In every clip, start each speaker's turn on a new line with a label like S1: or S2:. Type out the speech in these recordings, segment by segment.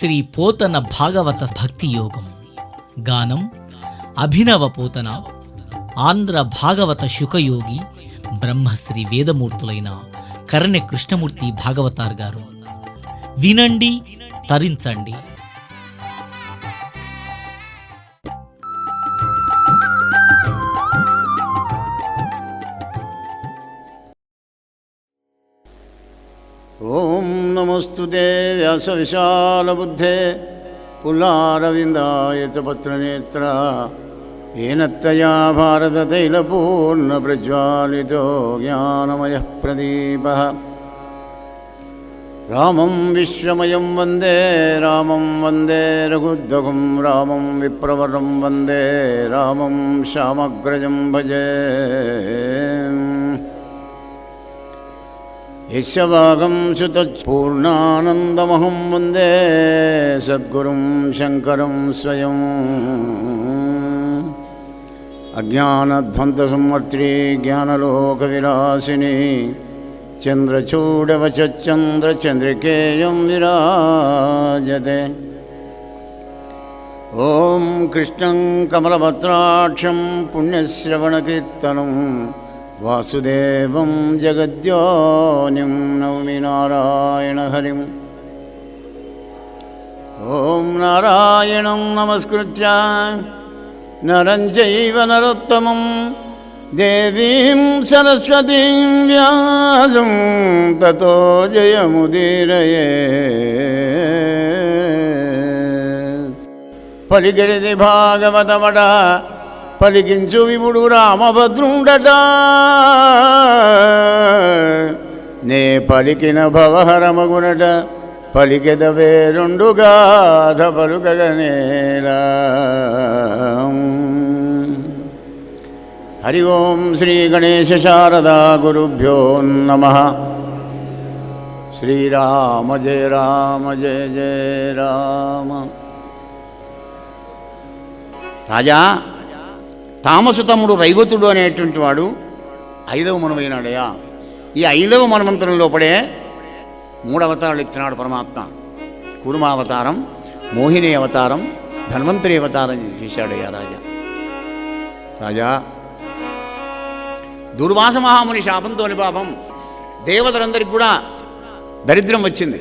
S1: శ్రీ పోతన భాగవత భక్తి యోగం. గానం అభినవ పోతన, ఆంధ్ర భాగవత శుకయోగి, బ్రహ్మశ్రీ వేదమూర్తులైన కరణె కృష్ణమూర్తి భాగవతార్ గారు. వినండి, తరించండి.
S2: ఓం నమస్తుతే వ్యాస విశాలబుద్ధే పుల్లారవిందాయత పత్రనేత్ర येन त्वया भारततैलपूर्णप्रज्वालितो ज्ञानमयः प्रदीपः. रामं विश्वमयं वन्दे रामं वन्दे रघुद्वगं रामं विप्रवरं वन्दे रामं श्यामग्रजं भजे. यशवागं सुतपूर्णानन्दमहं वन्दे सद्गुरुं शङ्करं स्वयं. अज्ञानध्वंतसंवर्त्री ज्ञानलोकविलासिनी चन्द्रचूडवचन्द्रचन्द्रिकेयं विराजते. ॐ कृष्णं कमलपत्राक्षं पुण्यश्रवणकीर्तनं वासुदेवं जगद्योनिं नौमि नारायणहरिम्. ॐ नारायणं नमस्कृत्य नरं चैव नरोत्तमं देवीं सरस्वतीं व्यासं ततो जयमुदीरयेत्. पलिकिडिति भागवतमट పలికించు విపుడు రామభద్రుండట, నే పలికిన భవహరమగునట, పలికెదవే రెండు గాథ పలుకగనేలా. హరి ఓం శ్రీ గణేశ శారదా గురుభ్యో నమః. శ్రీరామ జయ రామ జయ జయ రామ. రాజా, తామసుతముడు రైవతుడు అనేటువంటి వాడు 5వ మనమైనాడయా. ఈ 5వ మనమంత్రం లోపడే 3 అవతారాలు ఎత్తినాడు పరమాత్మ. కూర్మావతారం, మోహిని అవతారం, ధన్వంతరి అవతారం చేశాడయ్యా రాజా. రాజా, దుర్వాస మహాముని శాపంతోని పాపం దేవతలందరికీ కూడా దరిద్రం వచ్చింది.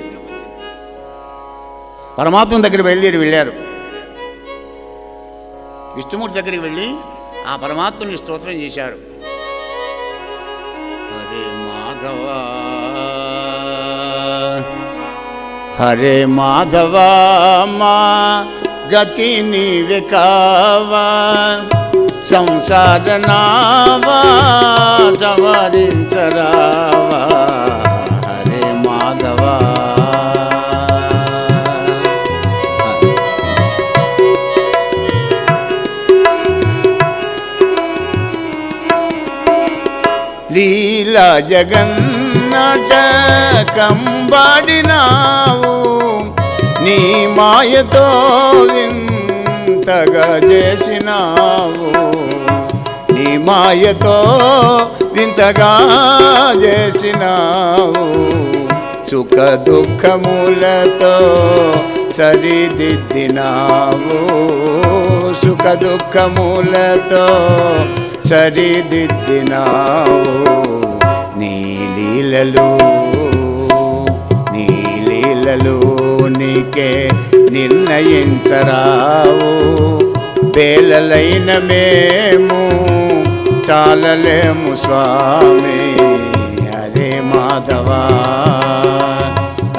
S2: పరమాత్మ దగ్గరికి వెళ్ళారు. విష్ణుమూర్తి దగ్గరికి వెళ్ళి ఆ పరమాత్మని స్తోత్రం చేశారు. హరే మాధవ హరే మాధవ మా గతి నీవే కావా, సంసార నావా సవరించరావా. హరే మాధవ లీలా జగన్నాటకంబాడినావు, నీ మాయతో వింతగా చేసినావు. నీ మాయతో వింతగా చేసినావు. సుఖ దుఃఖములతో సరిదిద్దినావు. సుఖ దుఃఖములతో సరిదిద్దినావు. నీ లీలలు నీకే నిర్ణయించరావు. పేలలైన మేము చాలలేము స్వామి. హరే మాధవ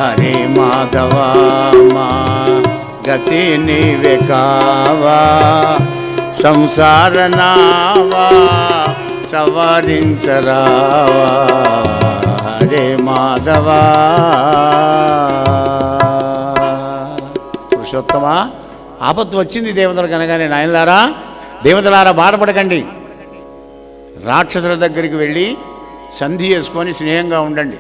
S2: హరే మాధవ మా గతి నీవే కావా, సంసార నావా సవరించరావా. హరే మాధవ. పురుషోత్తమ, ఆపత్తు వచ్చింది దేవతలకు అనగానే, నాయనలారా దేవతలారా బాధపడకండి, రాక్షసుల దగ్గరికి వెళ్ళి సంధి చేసుకొని స్నేహంగా ఉండండి.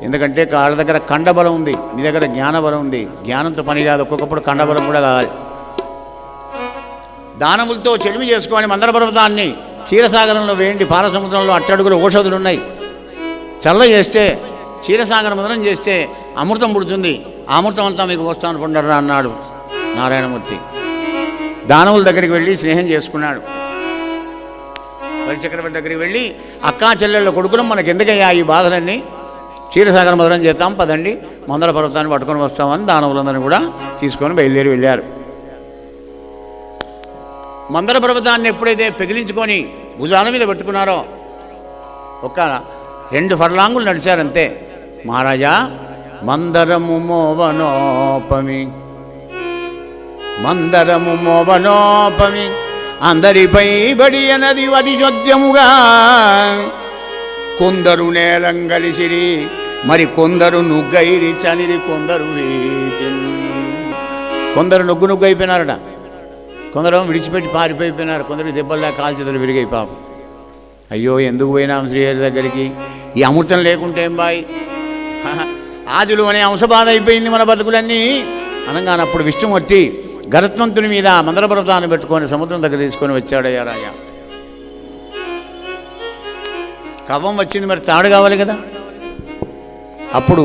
S2: ఎందుకంటే వాళ్ళ దగ్గర ఖండబలం ఉంది, మీ దగ్గర జ్ఞానబలం ఉంది. జ్ఞానంతో పని కాదు, ఒక్కొక్కప్పుడు ఖండబలం కూడా కావాలి. దానములతో చెలిమి చేసుకొని మందర పర్వతాన్ని క్షీరసాగరంలో వేయండి, పాలసముద్రంలో అట్టడుగులు ఔషధులు ఉన్నాయి. చల్ల చేస్తే క్షీరసాగర మదనం చేస్తే అమృతం పుడుతుంది, ఆ అమృతం అంతా మీకు వస్తాను పండరా అన్నాడు నారాయణమూర్తి. దానవుల దగ్గరికి వెళ్ళి స్నేహం చేసుకున్నాడు. బలిచక్రవర్తి దగ్గరికి వెళ్ళి అక్కా చెల్లెళ్ళ కొడుకులం మనకు ఎందుకయ్యా ఈ బాధలన్నీ, క్షీరసాగర మదనం చేస్తాం పదండి, మందర పర్వతాన్ని పట్టుకొని వస్తామని దానవులందరినీ కూడా తీసుకొని బయలుదేరి వెళ్ళారు. మందర పర్వతాన్ని ఎప్పుడైతే పెగిలించుకొని భుజాల మీద పెట్టుకున్నారో ఒక 2 ఫర్లాంగులు నడిచారంతే. మహారాజా మందరము మోవనోపమి, మందరము మోవనోపమి, అందరిపై బడి అనది వది చొద్యముగా, కొందరు నేలంగలిసిరి మరి కొందరు నుగ్గైరి చనిరి, కొందరు కొందరు నుగ్గు అయిపోయినారట, కొందరు విడిచిపెట్టి పారిపోయిపోయినారు, కొందరు దెబ్బల్లా కాల్చేతులు విరిగాయి పాపం. అయ్యో ఎందుకు పోయినాం శ్రీహరి దగ్గరికి, ఈ అమృతం లేకుంటే ఏం బాయ్, ఆదిలో అనే అంశబాధ అయిపోయింది మన బతుకులన్నీ అనగానే అప్పుడు విష్ణుమూర్తి గరుత్మంతుని మీద మందర పర్వతాన్ని పెట్టుకొని సముద్రం దగ్గర తీసుకొని వచ్చాడయ్యా రాజా. కవ్వం వచ్చింది, మరి తాడు కావాలి కదా. అప్పుడు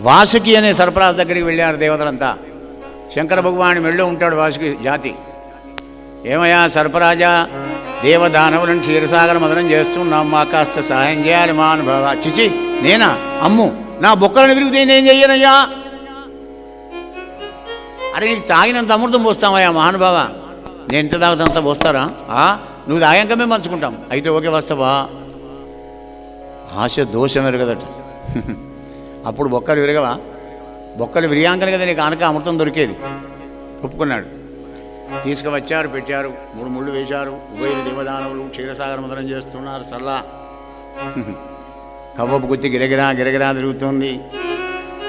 S2: వాసుకి అనే సర్పరాజు దగ్గరికి వెళ్ళారు దేవతలంతా. శంకర భగవాని మెళ్ళో ఉంటాడు వాసుకి జాతి. ఏమయ్యా సర్పరాజా, దేవదానవులను క్షీరసాగర మదనం చేస్తున్నాం, మా కాస్త సహాయం చేయాలి మా అనుభవ. చిచి నేనా, అమ్ము నా బొక్కలను తిరిగితే నేను చెయ్యనయ్యా. అరే నీకు తాగినంత అమృతం పోస్తామయ్యా మహానుభావ, నేను ఎంత తాగుతంత పోస్తారా, నువ్వు తాగాకమే మంచుకుంటాం, అయితే ఓకే వస్తావా. ఆశ దోషం ఎరగదట. అప్పుడు బొక్కలు విరగవా, బొక్కలు విరియాంకనే కదా నీకు ఆనక అమృతం దొరికేది. ఒప్పుకున్నాడు. తీసుకువచ్చారు, పెట్టారు, 3 ముళ్ళు వేశారు. ఉభయలు దేవదానవులు క్షీరసాగర మదనం చేస్తున్నారు. సల్లా కవ్వపు గుత్తి గిరగిరా గిరగిరా తిరుగుతుంది.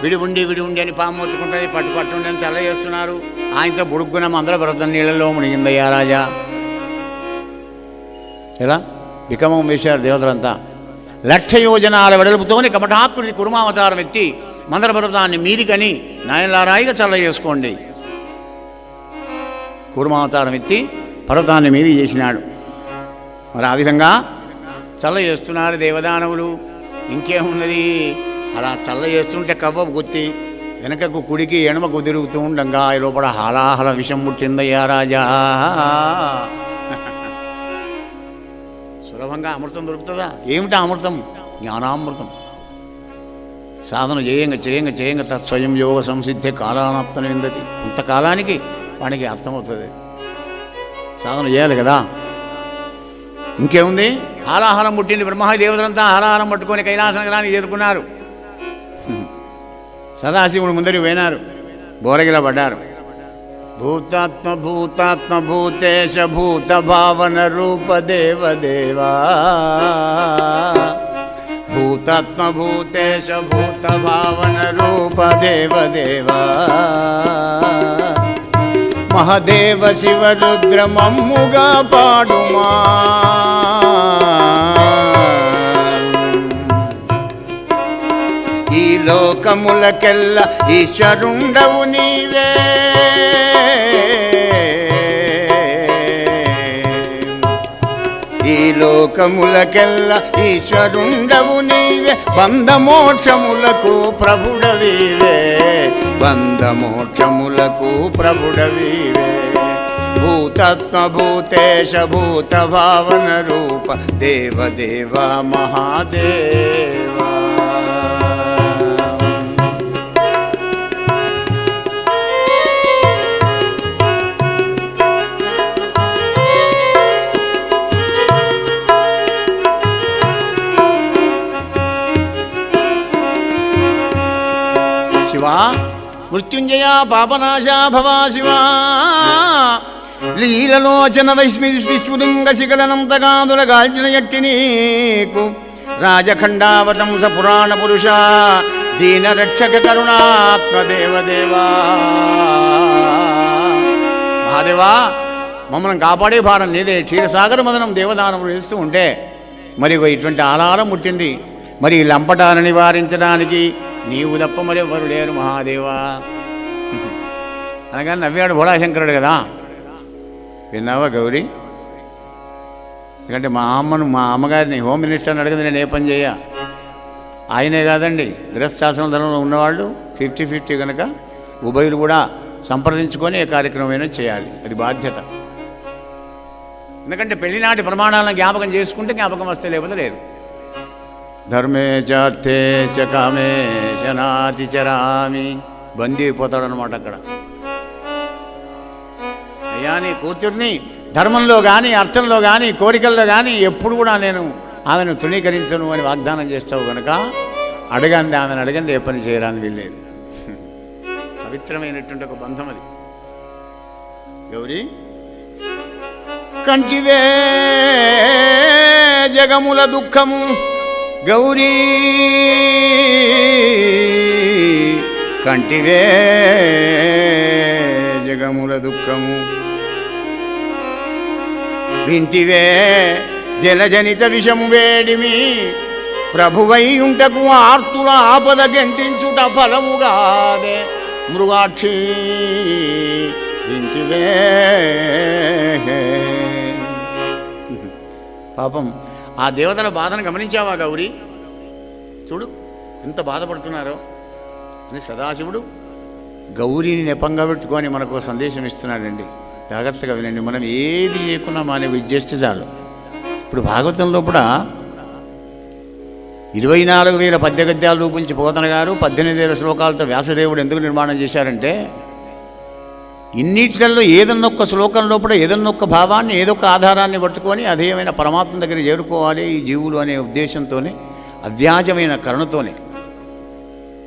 S2: విడి ఉండి అని పాము మొత్తుకుంటుంది, పట్టుండి అని చల్ల చేస్తున్నారు. ఆయనతో బుడుక్కున మందర పర్వతం నీళ్ళల్లో మునిగిందయ్యా రాజా. ఎలా వికమం వేశారు దేవతలంతా. 1,00,000 యోజనాల వెడల్పుతోని కపటాకృతి కుర్మావతారం ఎత్తి మందర పర్వతాన్ని మీదికని నాయనలారాయిగా చల్ల చేసుకోండి. కూర్మావతారం ఎత్తి పర్వతాన్ని మీది చేసినాడు. మరి ఆ విధంగా చల్ల చేస్తున్నారు దేవదానవులు. ఇంకేమున్నది, అలా చల్ల చేస్తుంటే కవ్వపు గుత్తి వెనకకు కుడికి ఎడమకు తిరుగుతూ ఉండంగా లోపల హాలాహల విషం ముట్టిందయ్యా రాజా. సులభంగా అమృతం దొరుకుతుందా? ఏమిటా అమృతం? జ్ఞానామృతం. సాధన చేయంగా తత్స్వయం యోగ సంసిద్ధి కాలానాప్త నిందతి. కొంతకాలానికి వానికి అర్థమవుతుంది. సాధన చేయాలి కదా. ఇంకేముంది, హాలాహలం పుట్టింది. బ్రహ్మాది దేవతలంతా హాలాహలం పట్టుకొని కైలాస నగరానికి చేరుకున్నారు. సదాశివుడు ముందరికి పోయినారు, బోరగిలా పడ్డారు. భూతాత్మ భూతేశ భూత భావన రూప దేవదేవా, భూతాత్మ భూతేశ భూత భావన రూప దేవదేవా, మహదేవ శివ రుద్ర మమ్ముగా పాడుమా. ఈ లోకములకెల్ల ఈశ్వరుండవు నీవే, ఈ లోకములకెల్ల ఈశ్వరుండవు నీవే, బంధమోక్షములకు ప్రభుడవీవే, బంధమోక్షములకు ప్రభుడవీవే. భూతాత్మ భూతేశ భూత భావన రూప దేవదేవ మహాదేవా. శివా మృత్యుంజయ పాపనాశ భవా శివా, లీలలోచన విస్ఫులింగ శిఖలనంతగాదుల గాల్చిన ఎట్టి నీకు, రాజఖండావతంస పురాణ పురుష దీన రక్షక కరుణాత్మ దేవదేవా. మహాదేవా మమ్మల్ని కాపాడే భారం నీదే. క్షీరసాగర మదనం దేవదానములు చేస్తూ ఉంటే మరి ఇటువంటి ఆలారం పుట్టింది. మరి ఈ లంపటాన్ని నివారించడానికి నీవు తప్ప మరి ఎవరు లేరు మహాదేవా అనగానే నవ్వాడు భోళాశంకరుడు కదా. విన్నావా గౌరీ? ఎందుకంటే మా అమ్మగారిని హోమ్ మినిస్టర్ని అడిగింది, నేను ఏ పని చేయ, ఆయనే కాదండి, గృహస్థాశ్రమ ధర్మంలో ఉన్నవాళ్ళు 50-50 కనుక ఉభయులు కూడా సంప్రదించుకొని ఏ కార్యక్రమమైనా చేయాలి, అది బాధ్యత. ఎందుకంటే పెళ్లినాటి ప్రమాణాలను జ్ఞాపకం చేసుకుంటే జ్ఞాపకం వస్తే, లేకపోతే లేదు. ధర్మే చార్థే చ కామే శనాతి చరామి, బందీ అయిపోతాడనమాట అక్కడ. అయ్యా నీ కూతుర్ని ధర్మంలో కానీ అర్థంలో కానీ కోరికల్లో కానీ ఎప్పుడు కూడా నేను ఆమెను తృణీకరించను అని వాగ్దానం చేస్తావు కనుక అడగంది, ఆమెను అడగంది, ఏ పని చేయరాని వీల్లేదు. పవిత్రమైనటువంటి ఒక బంధం అది. గౌరీ కంటివే జగముల దుఃఖము, గౌరీ కంటివే జగముల దుఃఖము, వింటివే జలజనిత విషము వేడిమి, ప్రభువై ఉంటకు ఆర్తుల ఆపద గెంటించుట ఫలముగాదే, మృగాక్షి వింటివే. పాపం ఆ దేవతల బాధను గమనించావా గౌరీ? చూడు ఎంత బాధపడుతున్నారో అని సదాశివుడు గౌరీని నెపంగా పెట్టుకొని మనకు సందేశం ఇస్తున్నాడండి. జాగ్రత్తగా వినండి. మనం ఏది చేయకున్నా మానే విద్యేస్తే చాలు. ఇప్పుడు భాగవతంలో కూడా 24,000 పద్య గద్యాలు రూపించి పోతన గారు 18,000 శ్లోకాలతో వ్యాసదేవుడు ఎందుకు నిర్మాణం చేశారంటే, ఇన్నిట్లలో ఏదన్నొక్క శ్లోకం లోపల ఏదన్నొక్క భావాన్ని ఏదొక్క ఆధారాన్ని పట్టుకొని అదేమైనా పరమాత్మ దగ్గర చేరుకోవాలి ఈ జీవులు అనే ఉద్దేశంతోనే, అవ్యాజమైన కరుణతోనే,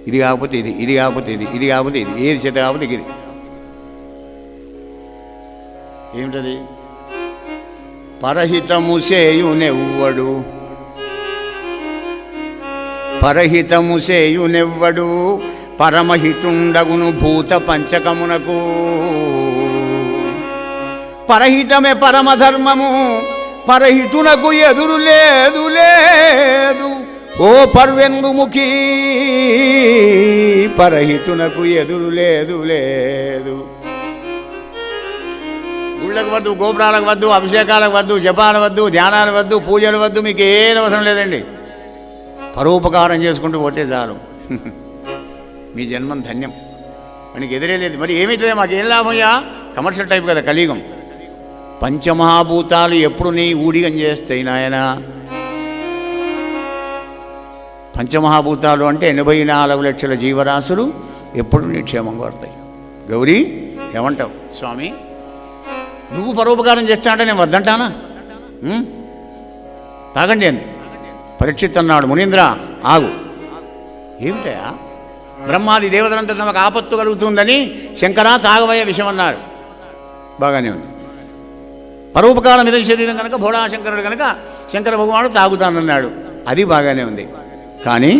S2: ఇది కాకపోతే ఇది, ఇది కాకపోతే ఇది, ఇది కాకపోతే ఇది, ఏది చేత కాకపోతే ఇది. ఏమిటది? పరహితము చేయునెవ్వడు, పరహితము చేయునెవ్వడు, పరమహితుండగును భూత పంచకమునకు. పరహితమే పరమధర్మము, పరహితునకు ఎదురు లేదు లేదు. ఓ పర్వెందుముఖి, పరహితునకు ఎదురు లేదు లేదు. గుళ్ళకు వద్దు, గోపురాలకు వద్దు, అభిషేకాలకు వద్దు, జపాలు వద్దు, ధ్యానాలు వద్దు, పూజలు వద్దు, మీకు ఏం అవసరం లేదండి. పరోపకారం చేసుకుంటూ పోతే చాలు, మీ జన్మం ధన్యం. మనకి ఎదురే లేదు. మరి ఏమవుతుంది? మాకేం లాభమయ్యా? కమర్షియల్ టైప్ కదా కలియుగం. పంచమహాభూతాలు ఎప్పుడు నీ ఊడిగం చేస్తాయి నాయన. పంచమహాభూతాలు అంటే 84 లక్షల జీవరాశులు ఎప్పుడు నీ క్షేమం కోరుతాయి. గౌరీ ఏమంటావు? స్వామి నువ్వు పరోపకారం చేస్తా అంటే నేను వద్దంటానా? తాగండి అంది. పరీక్షిత్ అన్నాడు, మునీంద్ర ఆగు. ఏమిటయా? బ్రహ్మాది దేవతలంతా తమకు ఆపత్తు కలుగుతుందని శంకరా తాగవయ్య విషయం అన్నారు. బాగానే ఉంది. పరోపకారం మీద శరీరం కనుక భోళాశంకరుడు కనుక శంకర భగవానుడు తాగుతానన్నాడు, అది బాగానే ఉంది. కానీ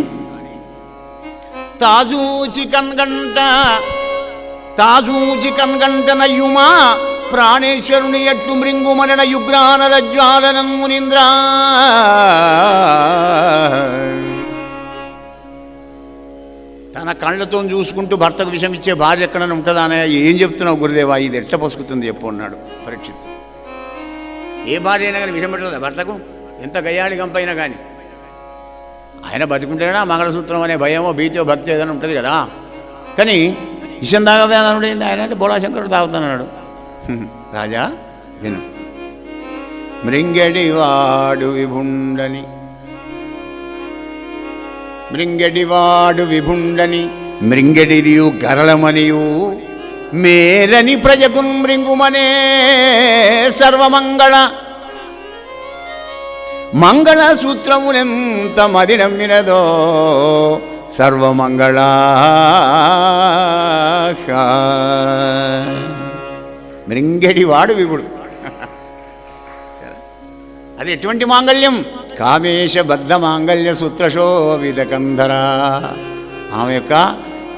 S2: తాజూచి కన్గంట నయ్యుమా ప్రాణేశ్వరుని ఎట్లు మృంగుమరణ యుగ్రానల జ్వాలనం మునీంద్ర. తన కళ్ళతో చూసుకుంటూ భర్తకు విషం ఇచ్చే భార్య ఎక్కడైనా ఉంటుందా అనే? ఏం చెప్తున్నావు గురుదేవా, ఇది ఎట్లా పసుకుతుంది చెప్పు అన్నాడు పరీక్షిత్. ఏ భార్య అయినా కానీ విషం పెట్టదా భర్తకు? ఎంత గయ్యాళి గంపైనా కానీ. ఆయన బతికుంటేనా మంగళసూత్రం అనే భయమో భీతో భక్తి ఏదైనా ఉంటుంది కదా. కానీ విషం తాగవేదనుడైంది ఆయన అంటే బోళాశంకరుడు తాగుతున్నాడు. రాజా విను. మృంగడివాడు విభుండని, మృంగడివాడు విభుండని, మృంగడిదియు గరళమనియు మేలని ప్రజకున్ మృంగుమనే సర్వమంగళ. మంగళ సూత్రమునెంత మది నమ్మినదో సర్వమంగళ. మృంగడివాడు విభుడు. అది ఎటువంటి మాంగళ్యం? కామేశబద్ధ మాంగళ్య సూత్రశోభిత కంధర. ఆమె యొక్క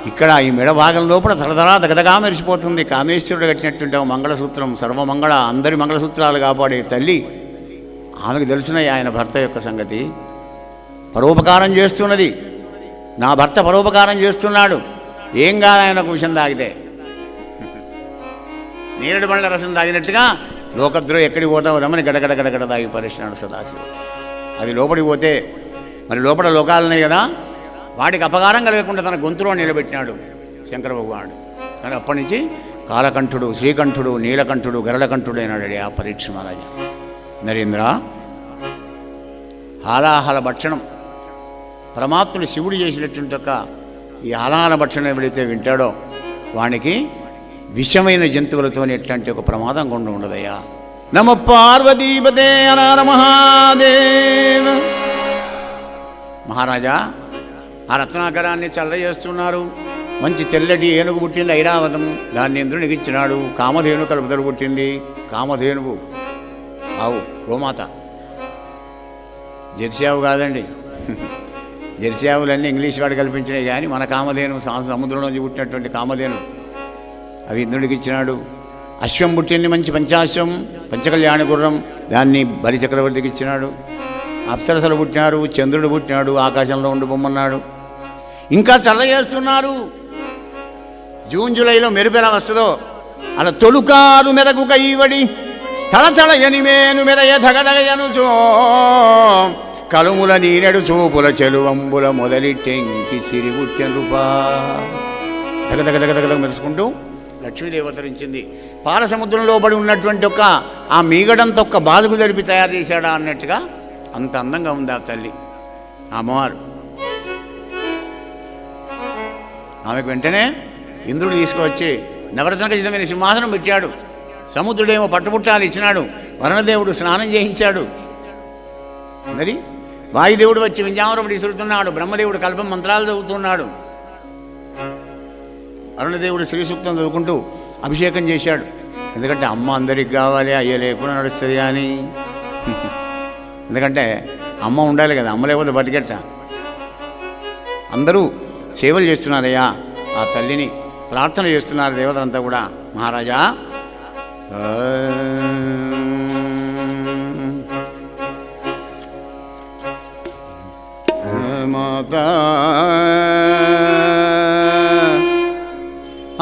S2: ఇక్కడ ఈ మెడ భాగం లోపల తలతలా దగదగా మెరిసిపోతుంది. కామేశ్వరుడు కట్టినటువంటి మంగళసూత్రం సర్వమంగళ, అందరి మంగళసూత్రాలు కాపాడే తల్లి. ఆమెకు తెలిసిన ఆయన భర్త యొక్క సంగతి. పరోపకారం చేస్తున్నది. నా భర్త పరోపకారం చేస్తున్నాడు. ఏం కాదు ఆయనకు విషం తాగితే. నేరేడు పండ్ల రసం తాగినట్టుగా లోకద్రోహి ఎక్కడికి పోతావు రమ్మని గడగడ గడగడ తాగి పరిశ్రాడు సదాశివుడు. అది లోపలికి పోతే మరి లోపల లోకాలున్నాయి కదా, వాడికి అపకారం కలగకుండా తన గొంతులో నిలబెట్టినాడు శంకర భగవానుడు. కానీ అప్పటి నుంచి కాలకంఠుడు, శ్రీకంఠుడు, నీలకంఠుడు, గరళకంఠుడు అయినాడు ఆ పరీక్ష మహారాజా. నరేంద్ర, హాలాహల భక్షణం పరమాత్ముడు శివుడు చేసినటువంటి ఒక ఈ హాలాహల భక్షణం ఎవడైతే వింటాడో వానికి విషమైన జంతువులతో ఎట్లాంటి ఒక ప్రమాదం కొండ ఉండదయ్యా. నమ పార్వతీపతే హర మహాదేవ. మహారాజా, ఆ రత్నాకరాన్ని చల్ల చేస్తున్నారు. మంచి తెల్లటి ఏనుగు పుట్టింది ఐరావతం, దాన్ని ఇంద్రునికి ఇచ్చినాడు. కామధేను కలుపుతరు పుట్టింది. కామధేనువు ఆవు, గోమాత, జెర్సీ ఆవు కాదండి. జెర్సీ ఆవులన్నీ ఇంగ్లీష్ వాడు కల్పించినాయి, కానీ మన కామధేను సముద్రంలోంచి పుట్టినటువంటి కామధేను అవి ఇంద్రుడికి ఇచ్చినాడు. అశ్వం పుట్టింది, మంచి పంచాశ్వం, పంచకళ్యాణ గుర్రం, దాన్ని బలి చక్రవర్తికి ఇచ్చినాడు. అప్సరసలు పుట్టినారు, చంద్రుడు పుట్టినాడు, ఆకాశంలో ఉండి బొమ్మన్నాడు. ఇంకా చల్ల చేస్తున్నారు. జూన్ జూలైలో మెరుపు ఎలా వస్తుందో అలా తొలుకారు మెరకు కైవడి తళతళ ఎనిమేను మెరయ ధగధగయనుచో కలుముల నీనెడు చూపుల చెలువంబుల మొదలిట్టెంకి సిరిగుట్టెనుపా. దగదగదగదగ మెరుసుకుంటూ లక్ష్మీదేవి అవతరించింది. పాల సముద్రంలో పడి ఉన్నటువంటి ఒక ఆ మీగడంతో ఒక్క బాదుకు జరిపి తయారు చేశాడా అన్నట్టుగా అంత అందంగా ఉంది ఆ తల్లి, ఆ అమ్మవారు. ఆమెకు వెంటనే ఇంద్రుడు తీసుకువచ్చి నవరత్న ఖచ్చితమైన సింహాసనం పెట్టాడు. సముద్రుడేమో పట్టుపుట్టాలు ఇచ్చినాడు. వరుణదేవుడు స్నానం చేయించాడు. మరి వాయుదేవుడు వచ్చి వింజామరపడి ఇసురుతున్నాడు. బ్రహ్మదేవుడు కల్పం మంత్రాలు చదువుతున్నాడు. అరుణదేవుడు శ్రీ సూక్తం చదువుకుంటూ అభిషేకం చేశాడు. ఎందుకంటే అమ్మ అందరికి కావాలి, అయ్య లేకుండా నడుస్తుంది. కానీ ఎందుకంటే అమ్మ ఉండాలి కదా, అమ్మ లేకపోతే బతికెట్ట. అందరూ సేవలు చేస్తున్నారయ్యా, ఆ తల్లిని ప్రార్థన చేస్తున్నారు దేవతలంతా కూడా. మహారాజా, మాతా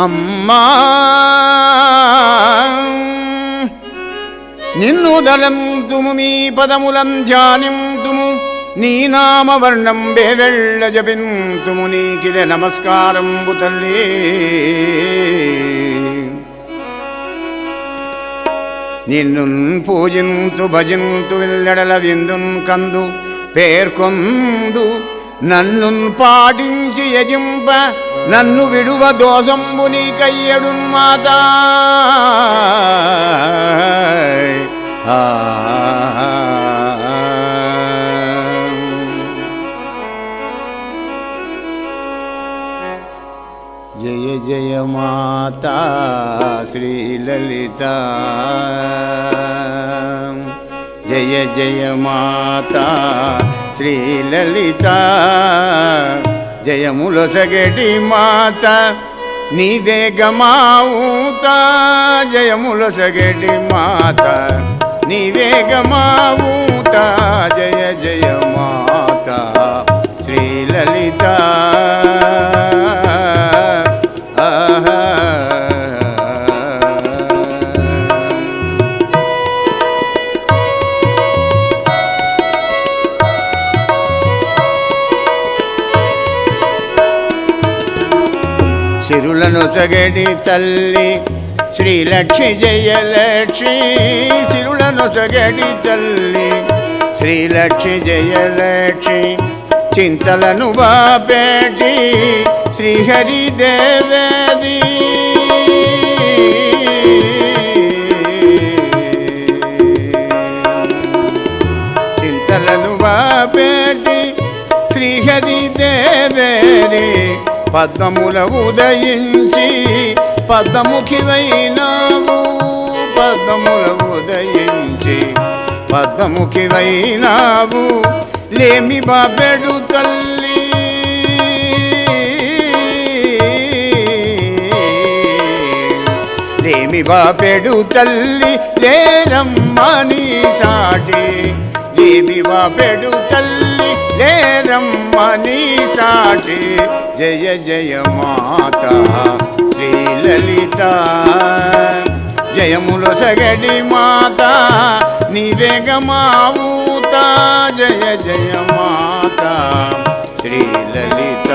S2: అమ్మా నిన్ను దళంతుము, మీ పదములం ధ్యానింతుము, నీ నామవర్ణం బేవెళ్ళ జపింతుము, నీకిదే నమస్కారంబు తల్లి. నిన్ను పూజింతు భజింతు విల్లడల విందున్ కందు పేర్కొందు, నన్ను పాటించి యజింప నన్ను విడువ దోషంబు నీకయ్యడు మాతా. జయ జయ మాతా శ్రీలలిత, జయ జయ మాతా శ్రీలలిత, జయములొసగటి మాత నీవే గమావుత, జయములొసగటి మాత నీవే గమావుత, జయ జయ మాత శ్రీలలిత. సిరులను సగడి తల్లి శ్రీలక్ష్మి జయలక్ష్మి, సిరులను సగడి తల్లి శ్రీలక్ష్మి జయలక్ష్మి, చింతలను బాపేటి శ్రీహరి దేవేది, చింతలను బాపేటి శ్రీహరి దేవేది, పద్మముల ఉదయించి పద్మముఖివైనావు, పద్మముల ఉదయించి పద్మముఖివైనావు, లేమి బాబెడు తల్లి. లేమి బాబెడు తల్లి లేరమ్మని సాటి, లేమి బాబెడు తల్లి లేరమ్మని సాటి, జయ జయ మాత శ్రీలలిత, జయములొసగడి మాత నీవే గమావుత, జయ జయ మాత శ్రీలలిత.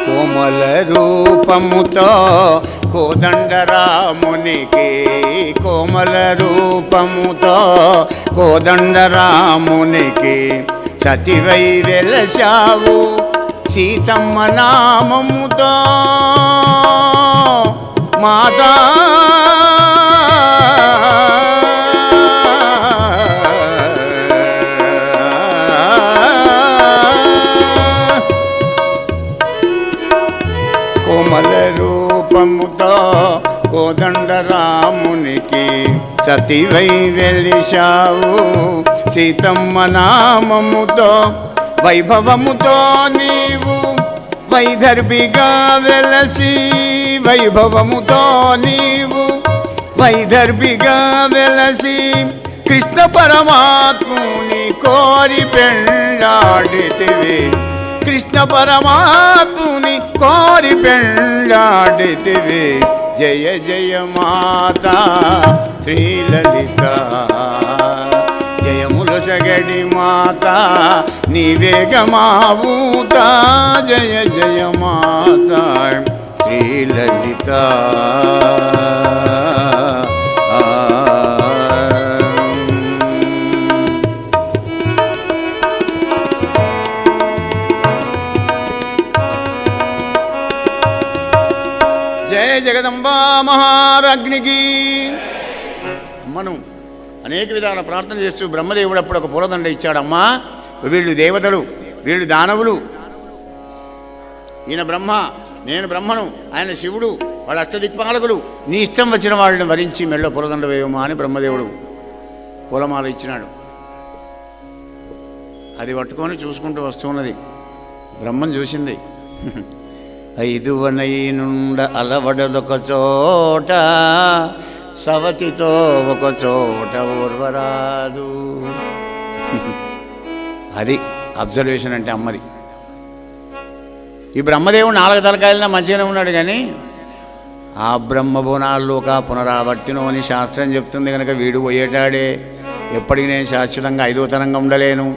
S2: కోమల రూపముతో కోదండరామునికి, కోమల రూపముతో కోదండరామునికి సతివై వెలశావు సీతమ్మ నామముతో మాతా. కోమల రూపముతో కోదండరామునికి సతివై వెలిశావు సీతమ్మ నామముతో వైభవముతో నీవు వైదర్భిగా వెలసి, వైభవముతో నీవు వైదర్భిగా వెలసి కృష్ణ పరమాత్ముని కోరి పెళ్ళాడితివి, కృష్ణ పరమాత్ముని కోరి పెళ్ళాడితివి. జయ జయ మాతా శ్రీలలిత, జయములు సగడి మాత నీవేగమావూత. జయ జయ మాత శ్రీలలిత. జయ జగదంబా మహారాజ్ఞికి. అమ్మను అనేక విధాల ప్రార్థన చేస్తూ బ్రహ్మదేవుడు అప్పుడు ఒక పూలదండ ఇచ్చాడమ్మా. వీళ్ళు దేవతలు, వీళ్ళు దానవులు, ఈయన బ్రహ్మ, నేను బ్రహ్మను, ఆయన శివుడు, వాళ్ళ అష్టదిక్పాలకులు, నీ ఇష్టం వచ్చిన వాళ్ళని వరించి మెళ్ళ పూలదండ వేయమా అని బ్రహ్మదేవుడు పూలమాల ఇచ్చినాడు. అది పట్టుకొని చూసుకుంటూ వస్తున్నది. బ్రహ్మను చూసింది. ఐదువనై నుండ అలవడదొక చోట, సవతితో ఒక చోట ఓర్వరాదు. అది అబ్జర్వేషన్ అంటే అమ్మది. ఈ బ్రహ్మదేవుడు 4 తలకాయలన మంచిగానే ఉన్నాడు, కానీ ఆ బ్రహ్మబోనాల్లోక పునరావర్తినో అని శాస్త్రం చెప్తుంది కనుక వీడు పోయేటాడే, ఎప్పటికీ నేను శాశ్వతంగా 5వ తరంగా ఉండలేను.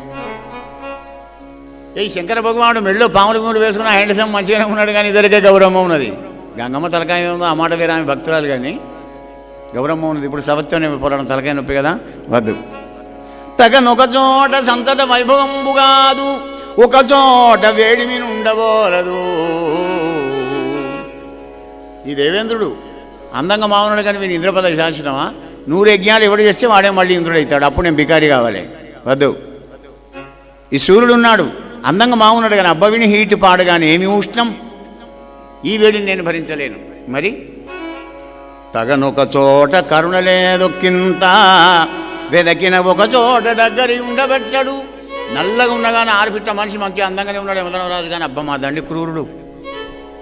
S2: ఈ శంకర భగవానుడు మెళ్ళో పాముల మూడు వేసుకున్న హ్యాండ్సమ్ మంచిగానే ఉన్నాడు, కానీ ఇద్దరికే గౌరవం ఉన్నది. గంగమ్మ తలకాయ ఉందో ఆ మాట వేరే, ఆమె భక్తురాలు, కానీ గౌరవం ఉన్నది. ఇప్పుడు సవత్వనే పోరాడం తలకాయ నొప్పి కదా, వద్దు. తగనొక చోట సంతట వైభవంబు కాదు, ఒక చోట వేడిమి ఉండబోరదు. ఈ దేవేంద్రుడు అందంగా మావున్నాడు, కానీ వీని ఇంద్రపద శాసనమా? 100 యజ్ఞాలు ఎవడు చేస్తే వాడే మళ్ళీ ఇంద్రుడు అవుతాడు. అప్పుడు నేను బికారి కావాలి, వద్దు. ఈ సూర్యుడు ఉన్నాడు, అందంగా మావున్నాడు, కానీ అబ్బవిని హీట్ పాడు, కానీ ఏమి ఉష్ణం, ఈ వేడిని నేను భరించలేను. మరి తగనొక చోట కరుణ లేదొక్కింత, వెదకిన ఒక చోట దగ్గరి ఉండబెట్టడు. నల్లగా ఉండగానే 6 ఫీట్ల మనిషి మంచి అందంగానే ఉన్నాడు యమధర్మరాజు, కానీ అబ్బ మా తండ్రి క్రూరుడు.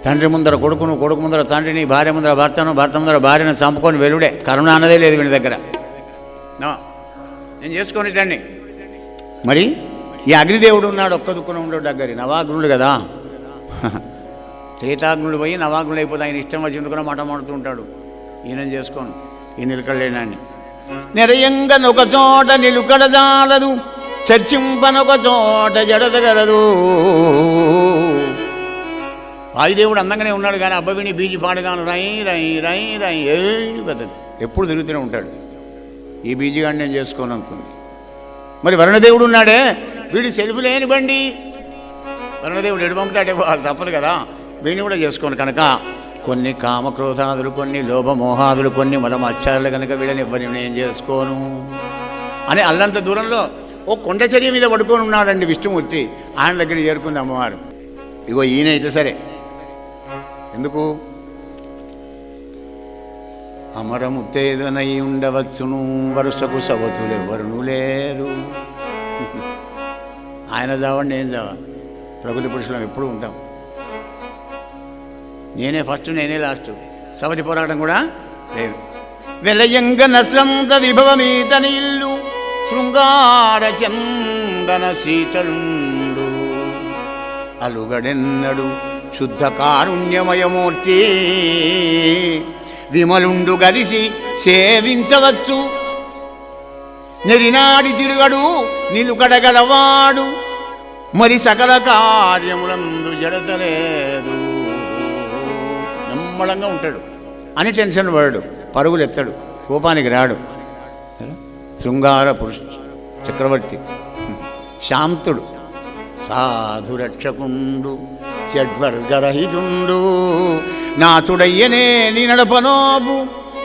S2: తండ్రి ముందర కొడుకును, కొడుకు ముందర తండ్రిని, భార్య ముందర భర్తను, భర్త ముందర భార్యను చంపుకొని వెలుడే. కరుణ అన్నదే లేదు వీడి దగ్గర. నేను చేసుకొని తండ్రి. మరి ఈ అగ్నిదేవుడు ఉన్నాడు, ఒక్క దుక్కున ఉండడు దగ్గర. నవాగ్నుడు కదా, త్రేతాగ్నుడు పోయి నవాగ్నుడు అయిపోతే ఆయన ఇష్టం వచ్చిందుకున్న మాట మాడుతూ ఉంటాడు. ఈయన చేసుకోను, ఈ నిలకడలేనాన్ని. నిరయంగనొక చోట నిలుకడజాలదు, చర్చింపనొక చోట జడదగలదు. వాయుదేవుడు అందంగానే ఉన్నాడు, కానీ అబ్బవిని బీజి పాడుగాను రై రై రై రై ఏ పెద్దది ఎప్పుడు తిరుగుతూనే ఉంటాడు. ఈ బీజిగాడిని నేను చేసుకోను అనుకుంది. మరి వరుణదేవుడు ఉన్నాడే, వీడి సెల్ఫ్ లేని బండి. వరుణదేవుడు ఎడు పంపుతాడే వాళ్ళు తప్పదు కదా, వీడిని కూడా చేసుకోను. కనుక కొన్ని కామక్రోధాదులు, కొన్ని లోభమోహాదులు, కొన్ని మలమత్యాలు కనుక వీళ్ళని ఎవరిని నేను చేసుకోను అని అల్లంత దూరంలో ఓ కొండచర్య మీద పడుకొని ఉన్నాడండి విష్ణుమూర్తి. ఆయన దగ్గర చేరుకుంది అమ్మవారు. ఇగో ఈయన అయితే సరే, ఎందుకు అమరముత్తేదనై ఉండవచ్చును, వరుసకు సవతులు ఎవరును లేరు. ఆయన చావండి, నేను చావా. ప్రకృతి పురుషులం ఎప్పుడు ఉంటాం. నేనే ఫస్ట్, నేనే లాస్ట్. సవతి పోరాటం కూడా లేదు. వెలయంగ నస్రంత విభవమీతని ఇల్లు, శృంగార చందన శీతలుండు అలుగడెన్నడు శుద్ధ కారుణ్యమయమూర్తి విమలుండు గలిసి సేవించవచ్చు నెరినాడి తిరుగడు నిలుకడగలవాడు మరి సకల కార్యములందు జడతలేదు నమ్మడంగా ఉంటాడు అని టెన్షన్ పడడు పరుగులు ఎత్తాడు కోపానికి రాడు శృంగార పురుష చక్రవర్తి శాంతుడు సాధురక్షకుండు షడ్వర్గరహితుండు నాచుడయ్యనే నీ నడపనోబు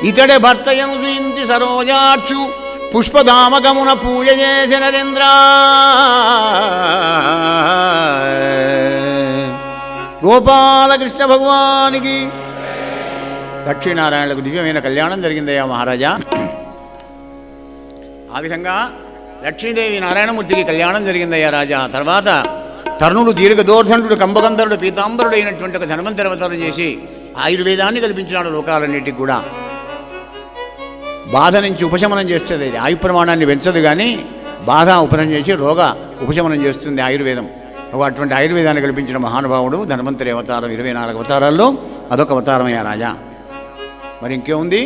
S2: ఇతడే భర్తయను ఇంతి సరోజాక్షు పుష్పధామకమున పూజ చేసి నరేంద్ర గోపాలకృష్ణ భగవానికి లక్ష్మీనారాయణలకు దివ్యమైన కళ్యాణం జరిగిందయ్యా మహారాజా. ఆ విధంగా లక్ష్మీదేవి నారాయణమూర్తికి కళ్యాణం జరిగిందయ్యా రాజా. తర్వాత తరుణుడు దీర్ఘదోర్ధనుడు కంబగంధరుడు పీతాంబరుడు అయినటువంటి ఒక ధన్వంతరి అవతారం చేసి ఆయుర్వేదాన్ని కల్పించినాడు లోకాలన్నిటికి కూడా. బాధ నుంచి ఉపశమనం చేస్తుంది, ఆయు ప్రమాణాన్ని పెంచదు కానీ బాధ ఉపశమనం చేసి రోగ ఉపశమనం చేస్తుంది ఆయుర్వేదం. అటువంటి ఆయుర్వేదాన్ని కల్పించిన మహానుభావుడు ధన్వంతరి అవతారం 24 అవతారాల్లో అదొక అవతారమయ్యా రాజా. మరి ఇంకేముంది,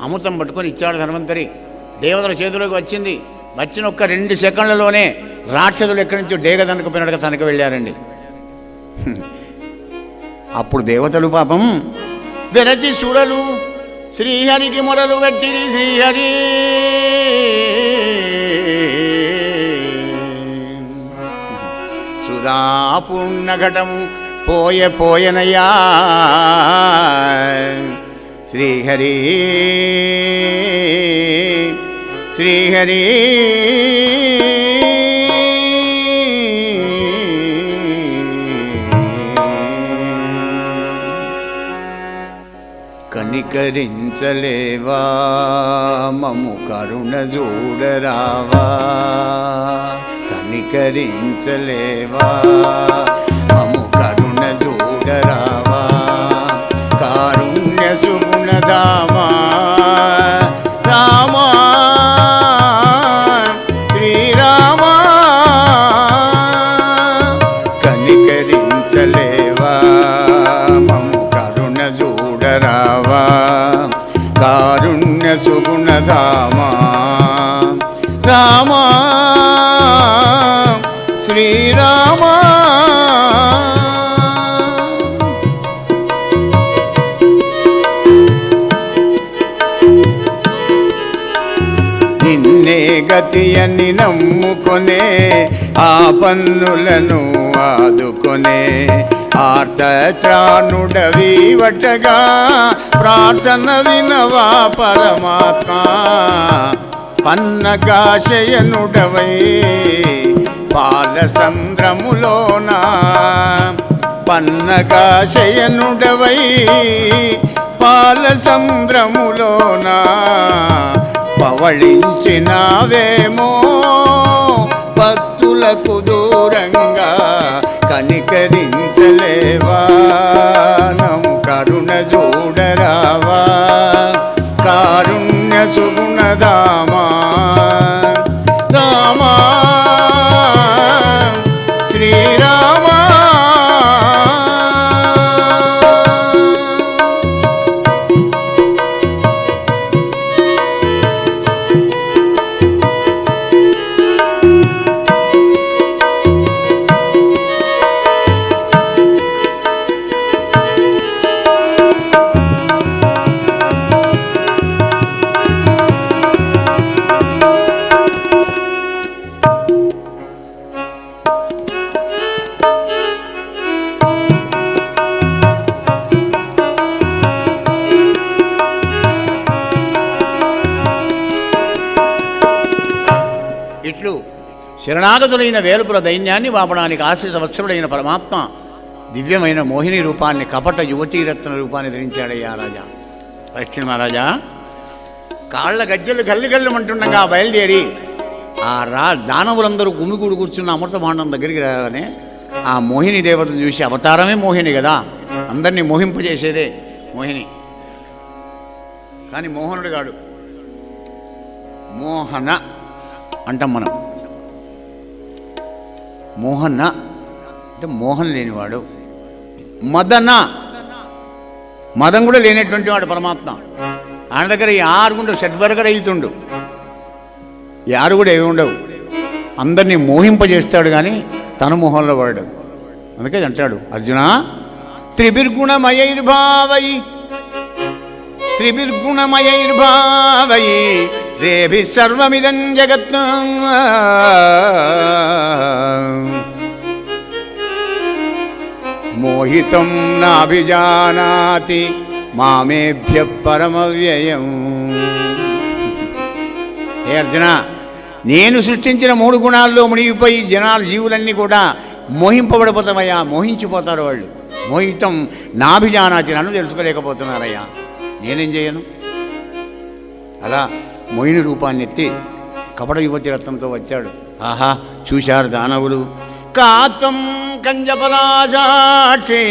S2: అమృతం పట్టుకొని ఇచ్చాడు ధన్వంతరి. దేవతల చేతిలోకి వచ్చింది. వచ్చిన ఒక్క 2 సెకండ్లలోనే రాక్షసులు ఎక్కడి నుంచో డేగ తనకపోయినట్టుగా తనకు వెళ్ళారండి. అప్పుడు దేవతలు పాపం వెరచి సురలు శ్రీహరికి మొరలు వెట్టిరి. శ్రీహరి సుధాపూర్ణ ఘటము పోయనయ్యా శ్రీహరి శ్రీహరి కనికరించలేవా మము కరుణ చూడరావా కనికరించలేవా మము కరుణ చూడరావా కారుణ్య సుగుణధామా రామా శ్రీరామా కనికరించలేవా మము కరుణ చూడరావా కారుణ్య సుగుణధామా రామా శ్రీరామా. నిన్నే గతి అని నమ్ముకొనే ఆ పన్నులను ఆదుకొనే ఆర్తత్రాణుడవీవటగా ప్రార్థన వినవా పరమాత్మ పన్నగాశయనుడవై పాలసంద్రములోన పన్నగాశయనుడవై పాలసంద్రములోన పవళించినావేమో భక్తులకు దూరంగా కనికరించలేవా నము కరుణ చూడరావా కారుణ్య సుగుణధామా రామా శ్రీరామా. ఇట్లు శరణాగతులైన వేలుపుల దైన్యాన్ని వాపడానికి ఆశ్రిత వత్సరుడైన పరమాత్మ దివ్యమైన మోహిని రూపాన్ని కపట యువతీరత్న రూపాన్ని ధరించాడయ్యా రాజా. లక్ష్మీ మహారాజా కాళ్ళ గజ్జలు గల్లు అంటుండగా బయలుదేరి ఆ దానవులందరూ గుమిగూడు కూర్చున్న అమృత భాండం దగ్గరికి రాగానే ఆ మోహిని దేవతను చూసి, అవతారమే మోహిని కదా, అందరినీ మోహింపజేసేదే మోహిని, కానీ మోహనుడు గాడు. మోహన అంటాం మనం. మోహన్న అంటే మోహం లేనివాడు. మదన మదం కూడా లేనటువంటి వాడు పరమాత్మ. ఆయన దగ్గర ఈ ఆరుగుండు షడ్వర్గ రహితుండు, ఈ ఆరు కూడా ఏమి ఉండవు. అందరినీ మోహింపజేస్తాడు కానీ తన మోహంలో పడడు. అందుకే అంటాడు అర్జున, త్రిభిర్గుణమయైర్భావై త్రిభిర్గుణమయైర్భావై రేభి సర్వమిదం జగత్ మోహితం నాభిజానాతి మామేభ్య పరమవ్యయం. ఏ అర్జున, నేను సృష్టించిన 3 గుణాల్లో మునిగిపోయి జనాలు జీవులన్నీ కూడా మోహింపబడిపోతామయ్యా, మోహించిపోతారు వాళ్ళు. మోహితం నాభిజానాతి, నన్ను తెలుసుకోలేకపోతున్నారయ్యా, నేనేం చేయను. అలా మోహిని రూపాన్ని ఎత్తి కపట యువతి రత్నంతో వచ్చాడు. ఆహా, చూశారు దానవులు. కాతం కంజపలాసాక్షి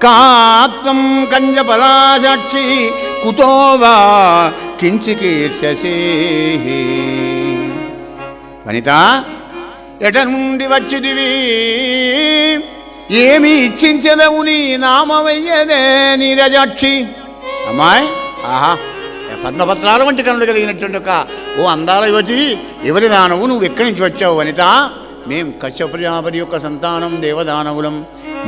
S2: కాత్వం కంజపలాసాక్షి కుతోవా కించికీర్షసి. వనిత, ఎట నుండి వచ్చిదివి, ఏమి ఇచ్చించదవు నీ నామవయ్యదే నీరజాక్షి. అమ్మాయి, ఆహా, పద్మపత్రాల వంటి కనులు కలిగినటువంటి ఒక ఓ అందాల యువతి, ఎవరి దానవు, నువ్వు ఎక్కడి నుంచి వచ్చావు వనిత? మేము కశ్యప ప్రజాపతి యొక్క సంతానం, దేవదానవులం.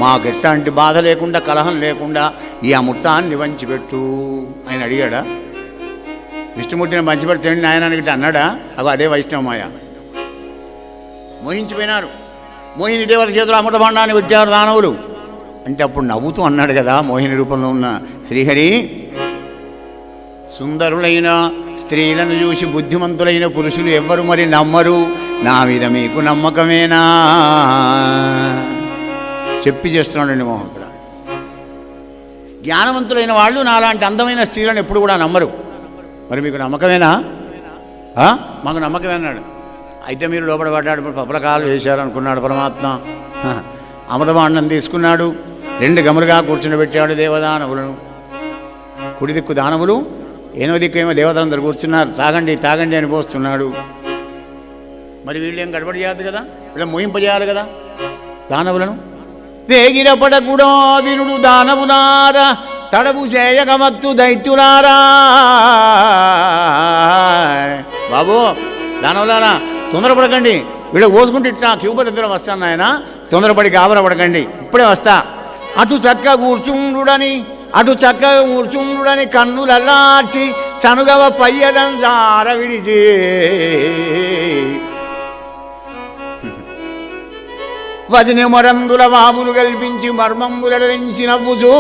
S2: మాకు ఎట్లాంటి బాధ లేకుండా, కలహం లేకుండా ఈ అమృతాన్ని వంచిపెట్టు. ఆయన అడిగాడా? విష్ణుమూర్తిని పంచిపెడితే ఆయన గిట్ట అన్నాడా? అదే వైష్ణవమాయ. మోహించిపోయినారు. మోహిని దేవత చేతులు అమృత భాండాన్ని పెట్టారు దానవులు. అంటే అప్పుడు నవ్వుతూ అన్నాడు కదా మోహిని రూపంలో ఉన్న శ్రీహరి, సుందరులైన స్త్రీలను చూసి బుద్ధిమంతులైన పురుషులు ఎవ్వరు మరి నమ్మరు, నా మీద మీకు నమ్మకమేనా? చెప్పి చేస్తున్నాడండి మోహకుడు. జ్ఞానవంతులైన వాళ్ళు నాలాంటి అందమైన స్త్రీలను ఎప్పుడు కూడా నమ్మరు. మరి మీకు నమ్మకమేనా? మాకు నమ్మకమేనాడు. అయితే మీరు లోపల పడ్డాడు, పపలకాలు వేశారు అనుకున్నాడు పరమాత్మ. అమృతభాండం తీసుకున్నాడు, 2 గములుగా కూర్చుండబెట్టాడు దేవదానవులను. కుడి దిక్కు దానవులు, ఏనో దిక్కు ఏమో దేవతలందరూ కూర్చున్నారు. తాగండి తాగండి అని పోస్తున్నాడు. మరి వీళ్ళేం గడబడి చేయద్దు కదా, వీళ్ళని మోయింపజేయాలి కదా దానవులను. వేగిరపడకూడో వినుడు దానవులారా, తడవు చేయగమత్తు దైత్యులారా. బాబు దానవులారా, తొందరపడకండి, వీళ్ళకి పోసుకుంటే ఇట్లా క్యూపరిద్దరం వస్తాను ఆయన, తొందరపడి గాబరపడకండి, ఇప్పుడే వస్తా. అటు చక్కగా కూర్చుండుడని కన్నులల్లార్చి చనుగవ పయ్యదం జార విడిచి వదిన మరందుల బాబులు కల్పించి మర్మంబులరించి నవ్వుచూ,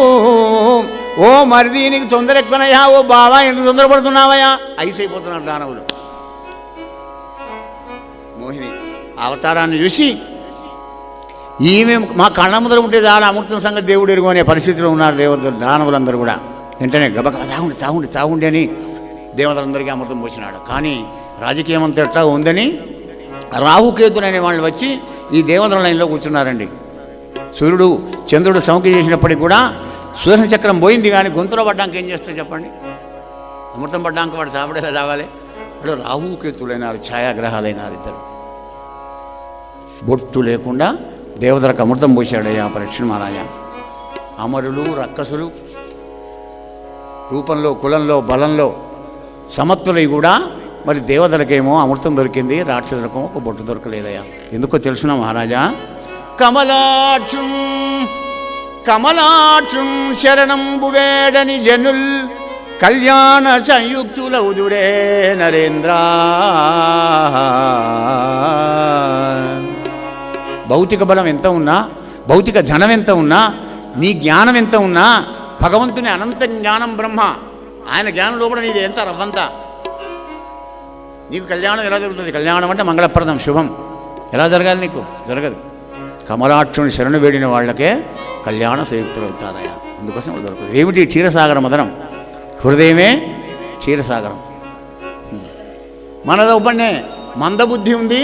S2: ఓ మరిది నీకు తొందర ఎక్కువనయ్యా, ఓ బావా ఎందుకు తొందరపడుతున్నావయ్యా? ఐసైపోతున్నాడు దానవులు. మోహిని అవతారాన్ని చూసి, ఈమె మా కళ్ళ ముందర ఉంటే చాలా అమృతం సంగతి దేవుడు ఎరుగు అనే పరిస్థితిలో ఉన్నారు దేవతలు, దానవులందరూ కూడా. వెంటనే గబక తాగుండి అని దేవతలందరికీ అమృతం పోసినాడు. కానీ రాజకీయం అంతా ఎట్లా ఉందని రాహుకేతులు అనే వాళ్ళు వచ్చి ఈ దేవతల లైన్లో కూర్చున్నారండి. సూర్యుడు చంద్రుడు సౌకి చేసినప్పటికీ కూడా సుదర్శన చక్రం పోయింది, కానీ గొంతులో పడ్డాక ఏం చేస్తారు చెప్పండి? అమృతం పడ్డాక వాడు చాపడేలా చావాలి. వాళ్ళు రాహుకేతులైనారు, ఛాయాగ్రహాలైనారు ఇద్దరు. బొట్టు లేకుండా దేవతలకు అమృతం పోసాడయ్యా పరీక్ష మహారాజా. అమరులు రక్కసులు రూపంలో, కులంలో, బలంలో సమత్తులై కూడా మరి దేవతలకేమో అమృతం దొరికింది, రాక్షసులకు ఒక బొట్టు దొరకలేదయ్యా. ఎందుకో తెలుసునా మహారాజా? కమలాక్షం శరణంబు వేడని జనుల్ కళ్యాణ సంయుక్తులౌదురే నరేంద్ర. భౌతిక బలం ఎంత ఉన్నా, భౌతిక ధనం ఎంత ఉన్నా, నీ జ్ఞానం ఎంత ఉన్నా, భగవంతుని అనంత జ్ఞానం బ్రహ్మ, ఆయన జ్ఞానం లోపల నీది ఎంత రవ్వంతా. నీకు కళ్యాణం ఎలా జరుగుతుంది? కళ్యాణం అంటే మంగళప్రదం, శుభం. ఎలా జరగాలి? నీకు జరగదు. కమలాక్షుని శరణు వేడిన వాళ్ళకే కళ్యాణ సంయుక్తులు అవుతారయా. అందుకోసం దొరకదు. ఏమిటి? క్షీరసాగర మదనం. హృదయమే క్షీరసాగరం. మన లోపలనే మందబుద్ధి ఉంది,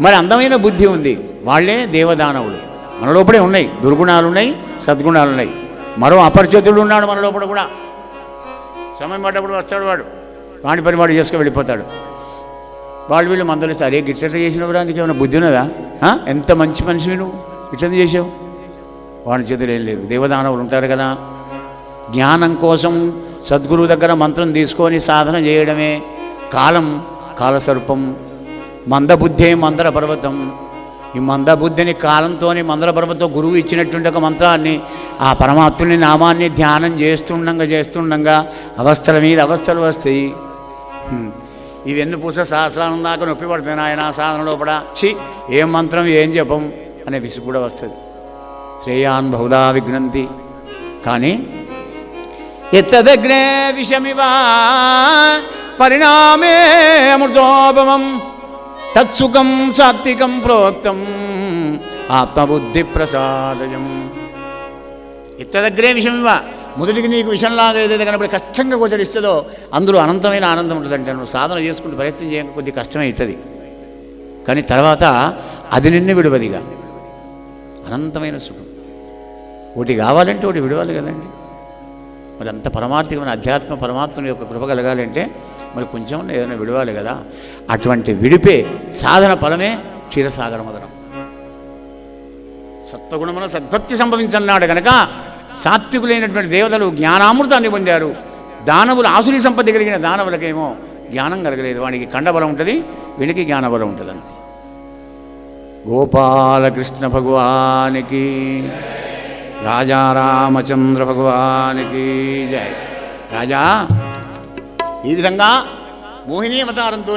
S2: మరి అందమైన బుద్ధి ఉంది. వాళ్ళే దేవదానవులు. మన లోపలే ఉన్నాయి, దుర్గుణాలు ఉన్నాయి, సద్గుణాలు ఉన్నాయి. మరో అపరిచితుడు ఉన్నాడు మన లోపల కూడా. సమయం పడ్డప్పుడు వస్తాడు వాడు, వాడి పని వాడు చేసుకుని వెళ్ళిపోతాడు. వీళ్ళు మందలిస్తే, అరే గిట్ల చేసినప్పుడు నీకు ఏమైనా బుద్ధి ఉన్నదా? ఎంత మంచి మనిషివి నువ్వు, ఇట్లా చేసావు. వాడి చేతులు ఏం లేదు. దేవదానవులు ఉంటారు కదా, జ్ఞానం కోసం సద్గురువు దగ్గర మంత్రం తీసుకొని సాధన చేయడమే. కాలసర్పం, మందబుద్ధే మందర పర్వతం. ఈ మందబుద్ధిని కాలంతో మందర పర్వతం గురువు ఇచ్చినటువంటి ఒక మంత్రాన్ని, ఆ పరమాత్ముని నామాన్ని ధ్యానం చేస్తుండగా అవస్థల మీద అవస్థలు వస్తాయి. ఇవన్నీ పూస సహస్రానం దాకా నొప్పి పడుతుంది ఆయన సాధన లోపల. ఏం మంత్రం ఏం జపం అనే విసుగు కూడా వస్తుంది. శ్రేయాన్ బహుదా విఘ్నంతి. కానీ ఎత్తదగ్రే విషమివా పరిణామే అమృతోపమం తత్సుఖం సాత్వికం ప్రోక్తం ఆత్మబుద్ధి ప్రసాదయం. ఎత్తదగ్రే విషమివా, మొదటికి నీకు విషంలాగా ఏదైతే కనబడి కష్టంగా గోచరిస్తుందో అందులో అనంతమైన ఆనందం ఉంటుందంటే, నువ్వు సాధన చేసుకుంటూ ప్రయత్నం చేయక కొద్ది కష్టమవుతుంది, కానీ తర్వాత అది నిన్ను విడువదిగా అనంతమైన సుఖం. ఒకటి కావాలంటే ఒకటి విడవాలి కదండి. మరి అంత పరమార్థికమైన అధ్యాత్మ పరమాత్మని యొక్క కృప కలగాలంటే మరి కొంచెం ఏదైనా విడవాలి కదా. అటువంటి విడిపే సాధన ఫలమే క్షీరసాగర మదనం. సత్వగుణమున సద్భక్తి సంభవించన్నాడు కనుక సాత్వికులైనటువంటి దేవతలు జ్ఞానామృతాన్ని పొందారు. దానవులు ఆసురీ సంపత్తి కలిగిన దానవులకేమో జ్ఞానం కలగలేదు. వాడికి కండబలం ఉంటుంది, వీడికి జ్ఞానబలం ఉంటుంది అంతే. గోపాలకృష్ణ భగవానికి, రాజా రామచంద్ర భగవానికి జయ. రాజా ఈ విధంగా మోహిని అవతారంతో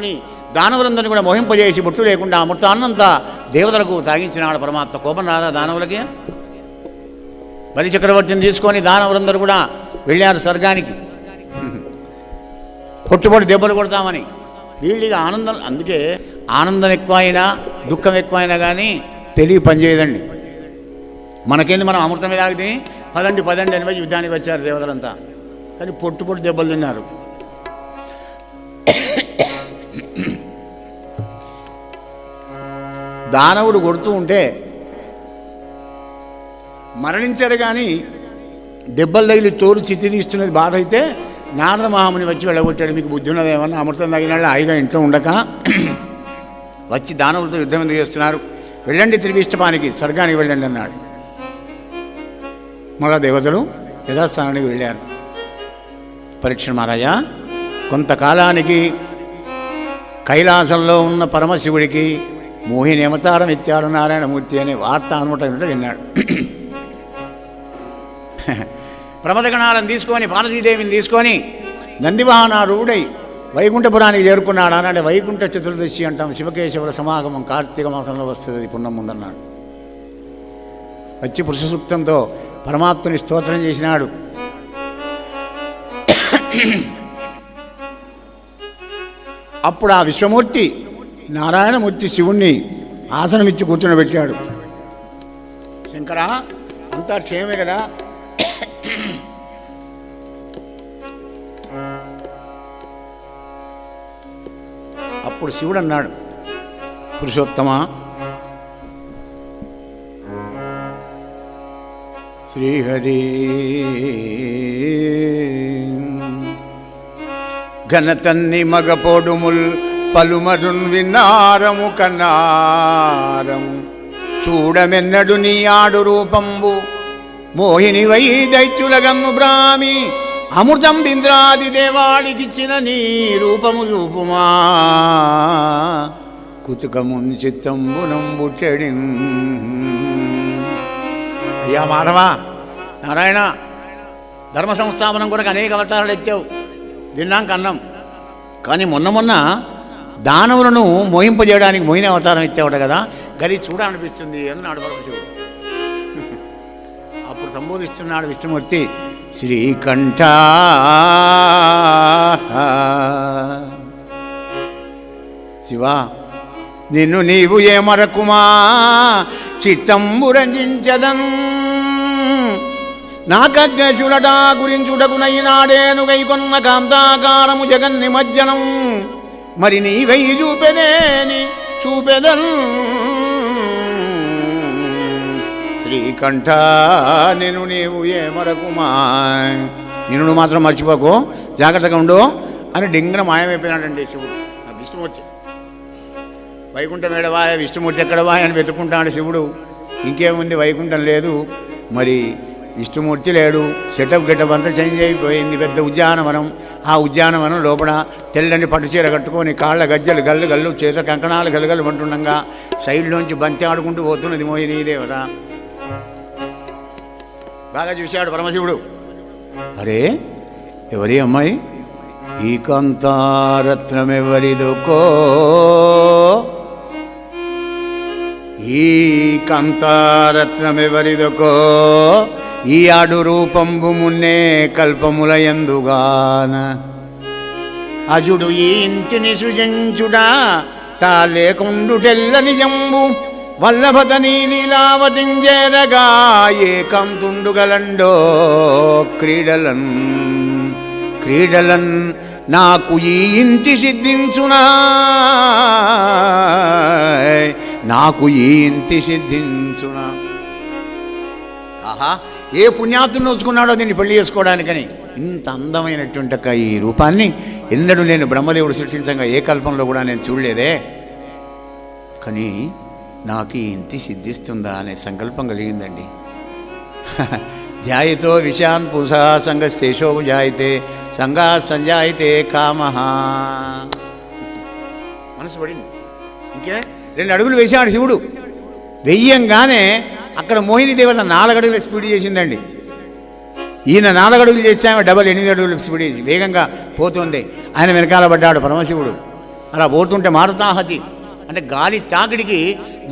S2: దానవులందరినీ కూడా మోహింపజేసి బొట్టు లేకుండా అమృతాన్నంతా దేవతలకు తాగించినాడు పరమాత్మ. కోపం రాదా దానవులకి? బలి చక్రవర్తిని తీసుకొని దానవులందరూ కూడా వెళ్ళారు స్వర్గానికి, పొట్టుపొట్టు దెబ్బలు కొడతామని. వీళ్ళకి ఆనందం, అందుకే ఆనందం ఎక్కువైనా దుఃఖం ఎక్కువైనా కానీ తెలివి పనిచేయదండి. మనకేంది, మనం అమృతమే తాగితే పదండి అని యుద్ధానికి వచ్చారు దేవతలంతా, కానీ పొట్టు దెబ్బలు తిన్నారు. దానవుడు కొడుతూ ఉంటే మరణించారు, కానీ దెబ్బలు తగిలి తోలు చిత్తి తీస్తున్నది బాధ అయితే నారద మహాముని వచ్చి వెళ్ళగొట్టాడు. మీకు బుద్ధి ఉన్నదేమన్నా, అమృతం తగినాడు హాయిగా ఇంట్లో ఉండక వచ్చి దానవులతో యుద్ధం ఎందుకు చేస్తున్నారు, వెళ్ళండి త్రివిష్టపానికి, స్వర్గానికి వెళ్ళండి అన్నాడు. మళ్ళా దేవతలు యథాస్థానానికి వెళ్ళారు. పరీక్ష మహారాజా, కొంతకాలానికి కైలాసంలో ఉన్న పరమశివుడికి మోహిని అవతారం ఎత్తాడు నారాయణమూర్తి అనే వార్త అనుమతి విన్నాడు. ప్రమదగణాలను తీసుకొని పార్వతీదేవిని తీసుకొని నందివాహనారూఢై వైకుంఠపురానికి చేరుకున్నాడు. అన్నాడు వైకుంఠ చతుర్దశి అంటాం, శివకేశవుల సమాగమం కార్తీక మాసంలో వస్తుంది పుణ్యం ముందన్నాడు. వచ్చి పురుష సూక్తంతో పరమాత్మని స్తోత్రం చేసినాడు. అప్పుడు ఆ విశ్వమూర్తి నారాయణమూర్తి శివుణ్ణి ఆసనమిచ్చి కూర్చునబెట్టాడు. శంకరా, అంతా క్షేమే కదా? అప్పుడు శివుడు అన్నాడు, పురుషోత్తమ, శ్రీహరి ఘనతన్ని మగపోడుముల్ పలుమరున్ విన్నారము కన్నారం చూడమెన్నడు నీ ఆడు రూపంబు మోహిని వై దైత్యులగమ్ము బ్రాహ్మి అమృతం బింద్రాది దేవాళికిచ్చిన నీ రూపము రూపుమా కుతుకమున్ చిత్తంబునంబు చెడిన్. అయ్యా మాధవ, నారాయణ, ధర్మ సంస్థాపనం కూడా అనేక అవతారాలు ఎత్తావు, విన్నాం కన్నాం. కానీ మొన్న దానవులను మోహింపజేయడానికి మోహిని అవతారం ఎత్తావుట కదా, గది చూడాలనిపిస్తుంది అన్నాడు పరమశివుడు. అప్పుడు సంబోధిస్తున్నాడు విష్ణుమూర్తి, శ్రీకంఠ శివా, నిన్ను నీవు ఏమరకుమా చిత్తంబు రంజించదన్ నాకజ్ఞుడటా గురించుటకునైనాడేను గైకొన్న కాంతాకారము జగన్ నిమజ్జనం మరి నీవై చూపెదేని చూపెదన్. శ్రీకంఠ, నేను నీవు ఏమరకుమా, నిన్ను మాత్రం మర్చిపోకు, జాగ్రత్తగా ఉండు అని డింగన మాయమైపోయినాడండి శివుడు. విష్ణుమూర్తి వైకుంఠం ఎడవా, విష్ణుమూర్తి ఎక్కడవా అని వెతుక్కుంటాడు శివుడు. ఇంకేముంది, వైకుంఠం లేదు, మరి విష్ణుమూర్తి లేడు. సెటప్ గెటప్ అంతా చేంజ్ అయిపోయింది. పెద్ద ఉద్యానవనం. ఆ ఉద్యానవనం లోపల తెల్లని పట్టుచీర కట్టుకొని కాళ్ళ గజ్జలు గల్లు గల్లు, చేత కంకణాలు గలగలు అంటుండగా సైడ్లోంచి బంతి ఆడుకుంటూ పోతున్నది మోహినీ దేవత. బాగా చూశాడు పరమశివుడు. అరే, ఎవరి అమ్మాయి? ఈ కాంతారత్నమెవరిదొకో, ఈ కాంతారత్నమెవరిదొకో, ఈ ఆడు రూపంబు మున్నే కల్పముల యందుగాన, అజుడు ఈ ఇంటిని సృజించుడా తా లేకుండుటెల్ల నిజంబు, వల్లభత నీలీలావతించేరగా ఏ కంతుండుగలండో క్రీడలన్ క్రీడలన్, నాకు ఈ ఇంటి సిద్ధించునా, నాకు ఈ ఇంటి సిద్ధించునా. ఆహా, ఏ పుణ్యాత్తుని నోచుకున్నాడో దీన్ని పెళ్లి చేసుకోవడానికని. ఇంత అందమైనటువంటి ఈ రూపాన్ని ఎన్నడూ నేను బ్రహ్మదేవుడు సృష్టించగా ఏ కల్పంలో కూడా నేను చూడలేదే. కానీ నాకు ఈ ఇంటి సిద్ధిస్తుందా అనే సంకల్పం కలిగిందండి. ధ్యాయతో విషయాన్ పుంసా సంగస్తేషో జాయితే సంగా సంజాయితే కామహ. మనసు పడింది. ఇంకే 2 అడుగులు వేసాడు శివుడు. వెయ్యంగానే అక్కడ మోహిని దేవత 4 అడుగుల స్పీడ్ చేసిందండి. ఈయన 4 అడుగులు చేసామే, డబల్ 8 అడుగుల స్పీడ్ వేగంగా పోతుంది. ఆయన వెనకాల పడ్డాడు పరమశివుడు. అలా పోతుంటే మారుతాహతి అంటే గాలి తాకిడికి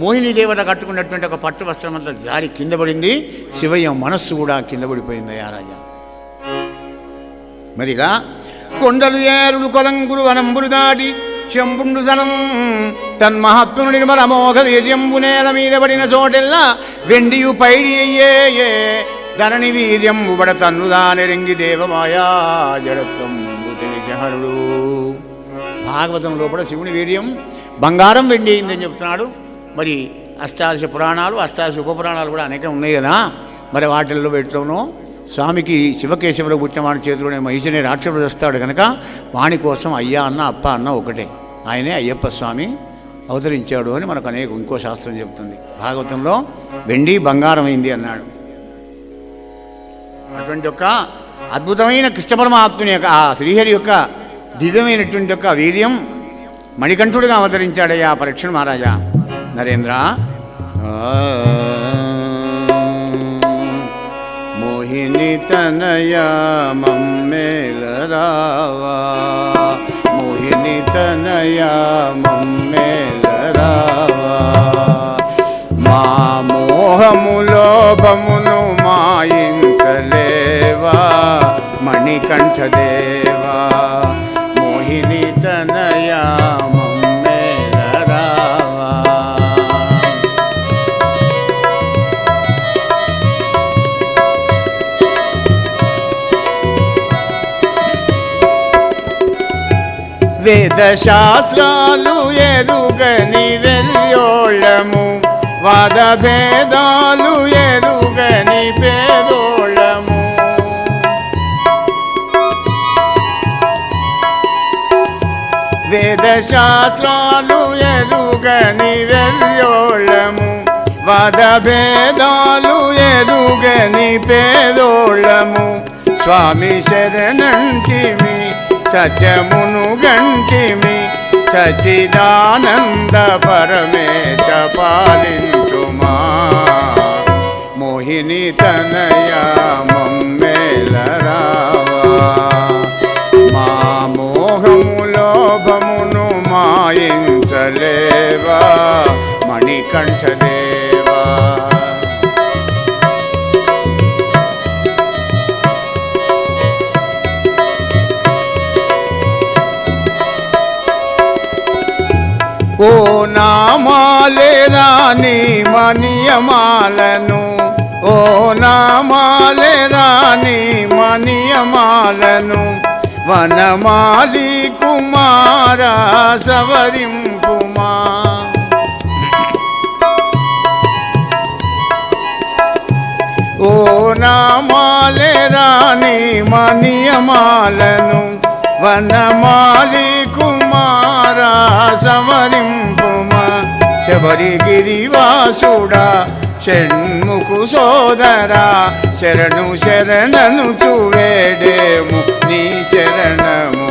S2: మోహిని దేవత కట్టుకున్నటువంటి ఒక పట్టు వస్త్రం అంతా జారి కింద పడింది. శివయ్య మనస్సు కూడా కింద పడిపోయింది. ఆ రాజా మరిగా కొండలు ఏరుడు కొలంగురు వనంబులు దాటి శంభుండు సనం తన్మహాత్ముని నిర్మల మోఘ వీర్యంబు నేల మీద పడిన చోటెల్లా వెండియు పైడి అయ్యే ధరణి వీర్యంబు బడ తన్నుదాని రంగి దేవమాయా జడత్వంబు తెలిచహరుడు. భాగవతం లోపల శివుని వీర్యం బంగారం వెండి అయిందని చెప్తున్నాడు. మరి అష్టాదశ పురాణాలు, అష్టాదశ ఉపపురాణాలు కూడా అనేక ఉన్నాయి కదా. మరి వాటిల్లో ఎట్లోనో స్వామికి శివకేశవులు పుట్టిన వాడి చేతిలోనే మహిషిని రాక్షసుడు వస్తాడు కనుక వాణి కోసం అయ్యా అన్న అప్ప అన్న ఒకటే. ఆయనే అయ్యప్ప స్వామి అవతరించాడు అని మనకు ఇంకో శాస్త్రం చెప్తుంది. భాగవతంలో వెండి బంగారం అయింది అన్నాడు. అటువంటి ఒక అద్భుతమైన కృష్ణ పరమాత్ముని యొక్క ఆ శ్రీహరి యొక్క దివ్యమైనటువంటి యొక్క వీర్యం మణికంఠుడిగా అవతరించాడయ్యా పరీక్షణ్ మహారాజా. నరేంద్ర, మోహిని తనయా మమ్మేలరావా, మోహిని తనయా మమ్మేలరావా, మా మోహము లోభమును మాయించలేవా మణికంఠదేవా, మోహిని తనయా మమ్మేలరావా. వేదశాస్త్రాలు ఎరుగని వెల్యోళము, వాద భేదాలు ఎరుగని పేదోళము, వేదశాస్త్రాలు ఎరుగని వెల్యోళము, వాద భేదాలు ఎరుగని పేదోళము, స్వామి శరణంటిమి సత్యమును గంటిమి, సచిదానంద పరమేశ పాలించుమా, మోహిని తనయా మమ్మేలరావా, మా మోహము లోభమును మాయించలేవా మణికంఠదేవా. ఓ నామాలే రాని మనియమాలను, ఓ నామాలే రాని మనియమాలను, వనమాలి కుమారా సవరింపుమా, ఓ నామాలే రాని మనియమాలను, వనమాలి కుమారా సవరింపుమా, శబరిగిరివాసుడా షణ్ముఖు సోదరా శరణు శరణను చూవేడేము నీ చరణము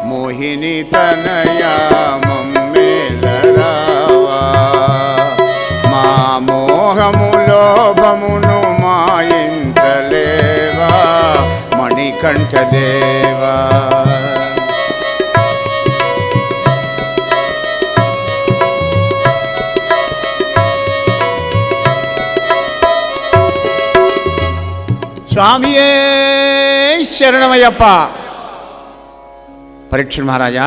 S2: మోహిని తనయా మమ్మేలరావా మా మోహము లోభమును మాయించలేవా మణికంఠదేవా. స్వామియే శరణమయ్యప్ప. పరీక్ష మహారాజా,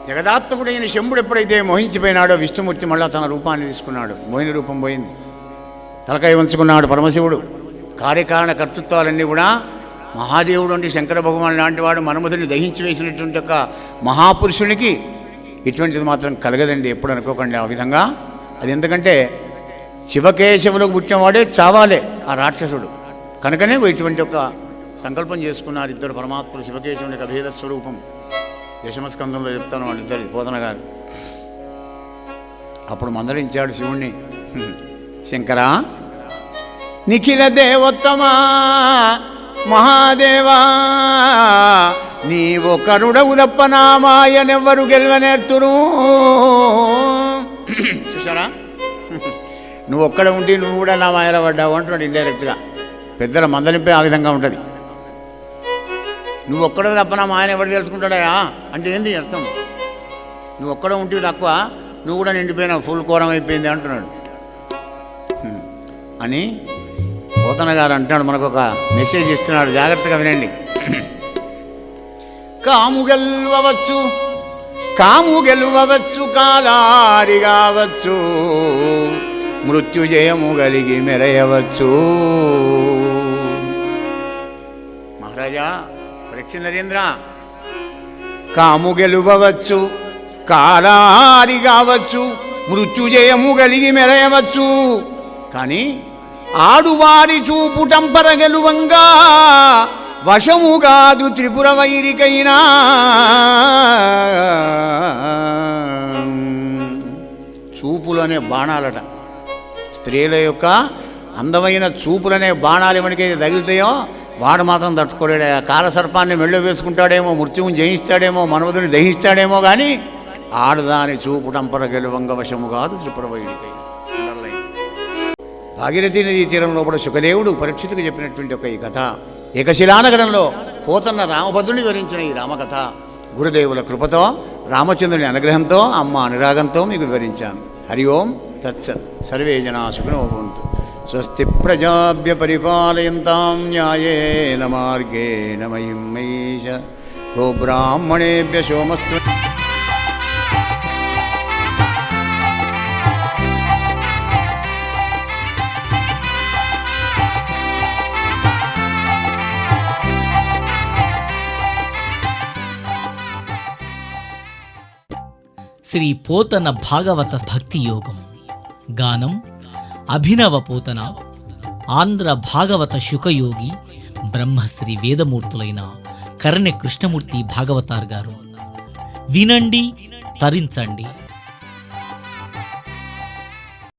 S2: జగదాత్మకుడైన శంభుడు ఎప్పుడైతే మోహించిపోయినాడో విష్ణుమూర్తి మళ్ళా తన రూపాన్ని తీసుకున్నాడు. మోహిని రూపం పోయింది, తలకాయ వంచుకున్నాడు పరమశివుడు. కార్యకారణ కర్తృత్వాలన్నీ కూడా మహాదేవుడు అంటే శంకర భగవాన్ లాంటి వాడు మన్మధుని దహించి వేసినటువంటి ఒక మహాపురుషునికి ఇటువంటిది మాత్రం కలగదండి, ఎప్పుడు అనుకోకండి ఆ విధంగా. అది ఎందుకంటే శివకేశవులకు పుట్టినవాడే చావాలే ఆ రాక్షసుడు. కనుకనే ఇటువంటి ఒక సంకల్పం చేసుకున్నారు ఇద్దరు పరమాత్ములు, శివకేశవునికి అభేద స్వరూపం. దశమస్కందంలో చెప్తాను వాళ్ళిద్దరి బోధన గారు. అప్పుడు మందలించాడు శివుణ్ణి, శంకరా నిఖిల దేవోత్తమా మహాదేవా నీవొకరుడవు తప్ప నా మాయనెవ్వరు గెలవనేర్తురు. చూసారా, నువ్వు ఒక్కడ ఉంటే నువ్వు కూడా నా మాయలో పడ్డావు అంటున్నాడు ఇండైరెక్ట్గా. పెద్దల మందలింపే ఆ విధంగా ఉంటుంది. నువ్వు ఒక్కడ తప్ప నా మాయన ఎవరు తెలుసుకుంటాడా అంటే ఏంది అర్థం? నువ్వు ఒక్కడ ఉంటే తక్కువ, నువ్వు కూడా నిండిపోయినావు, ఫుల్ కోరం అయిపోయింది అంటున్నాడు అని పోతన గారు అంటున్నాడు. మనకు ఒక మెసేజ్ ఇస్తున్నాడు, జాగ్రత్తగా వినండి. కాము గెలువవచ్చు కాలారి కావచ్చు మృత్యుజయము కలిగి మెరయవచ్చు. మహారాజా పరీక్ష నరేంద్ర, కాము గెలువవచ్చు కాలారి కావచ్చు మృత్యుజయము కలిగి మెరయవచ్చు, కానీ ఆడువారి చూపుటంపర గెలువంగా వశము కాదు త్రిపుర వైరికైనా. చూపులనే బాణాలట, స్త్రీల యొక్క అందమైన చూపులనే బాణాలు ఎవరికైతే తగిలితాయో వాడు మాత్రం తట్టుకోలేడు. కాలసర్పాన్ని మెళ్ళో వేసుకుంటాడేమో, మృత్యువుని జయిస్తాడేమో, మన్మధుని దహిస్తాడేమో, కానీ ఆడదాని చూపుటంపర గెలువంగ వశము కాదు త్రిపుర వైరికైనా. భాగీరథీ నదీ తీరంలో కూడా శుకదేవుడు పరీక్షితుకు చెప్పినటువంటి ఒక ఈ కథ, ఏకశిలానగరంలో పోతన్న రామభద్రుని వివరించిన ఈ రామకథ గురుదేవుల కృపతో, రామచంద్రుని అనుగ్రహంతో, అమ్మ అనురాగంతో మీకు వివరించాను. హరి ఓం తత్సత్. సర్వే జనా సుఖినో భవంతు. స్వస్తి ప్రజాభ్య పరిపాలయంతాం న్యాయేన మార్గేణ మహిం మహీష. గో బ్రాహ్మణేభ్య సోమస్తు.
S1: శ్రీ పోతన భాగవత భక్తి యోగం. గానం అభినవ పోతన, ఆంధ్ర భాగవత శుకయోగి బ్రహ్మశ్రీ వేదమూర్తులైన కరణె కృష్ణమూర్తి భాగవతార్ గారు. వినండి, తరించండి.